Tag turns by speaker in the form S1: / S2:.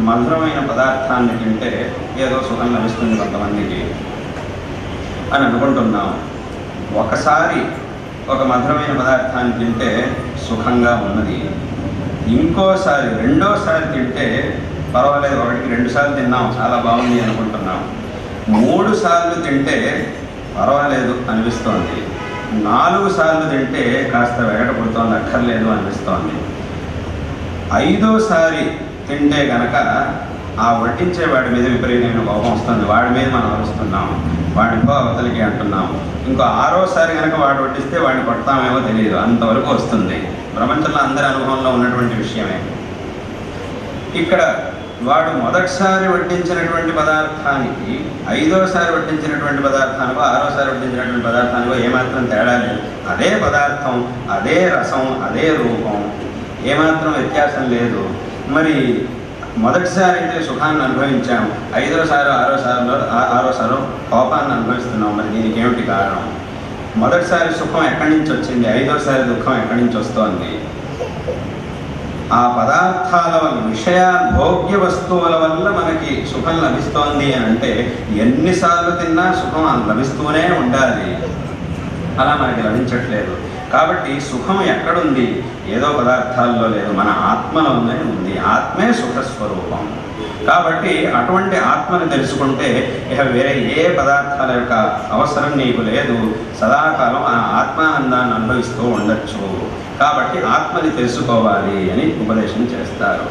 S1: మధురమైన పదార్థాన్ని తింటే ఏదో సుఖం లభిస్తుంది కొంతమందికి అని అనుకుంటున్నాం. ఒకసారి ఒక మధురమైన పదార్థాన్ని తింటే సుఖంగా ఉన్నది, ఇంకోసారి రెండోసారి తింటే పర్వాలేదు, ఒకటికి 2 సార్లు తిన్నాం చాలా బాగుంది అనుకుంటున్నాం, 3 సార్లు తింటే పర్వాలేదు అనిపిస్తోంది, 4 సార్లు తింటే కాస్త వెగట పుడుతోంది, అక్కర్లేదు అనిపిస్తోంది, 5వసారి తింటే కనుక ఆ వడ్డించే వాడి మీద విపరీతమైన కోపం వస్తుంది, వాడి మీద మనం అరుస్తున్నాం, వాడికో అవతలికి అంటున్నాం, ఇంకో 6వసారి కనుక వాడు వడ్డిస్తే వాడిని కొడతామేమో తెలియదు, అంతవరకు వస్తుంది. ప్రపంచంలో అందరి అనుభవంలో ఉన్నటువంటి విషయమే. ఇక్కడ వాడు మొదటిసారి వడ్డించినటువంటి పదార్థానికి 5వసారి వడ్డించినటువంటి పదార్థానికో 6వసారి వడ్డించినటువంటి పదార్థానికో ఏమాత్రం తేడా లేదు. అదే పదార్థం, అదే రసం, అదే రూపం, ఏమాత్రం వ్యత్యాసం లేదు. మరి మొదటిసారి అయితే సుఖాన్ని అనుభవించాము, 5వసారి 6వసారి కోపాన్ని అనుభవిస్తున్నాం. మరి దీనికి ఏమిటి కారణం? మొదటిసారి సుఖం ఎక్కడి నుంచి వచ్చింది, 5వసారి దుఃఖం ఎక్కడి నుంచి వస్తోంది? ఆ పదార్థాల వల్ల, భోగ్య వస్తువుల వల్ల మనకి సుఖం లభిస్తోంది అని అంటే ఎన్నిసార్లు తిన్నా సుఖం లభిస్తూనే ఉండాలి, అలా మనకి లభించట్లేదు. కాబట్టి సుఖం ఎక్కడుంది? ఏదో పదార్థాల్లో లేదు, మన ఆత్మలోనే ఉంది. ఆత్మే సుఖస్వరూపం. కాబట్టి అటువంటి ఆత్మను తెలుసుకుంటే ఇక వేరే ఏ పదార్థాల యొక్క అవసరం నీకు లేదు, సదాకాలం ఆ ఆత్మానందాన్ని అనుభవిస్తూ ఉండొచ్చు. కాబట్టి ఆత్మని తెలుసుకోవాలి అని ఉపదేశం చేస్తారు.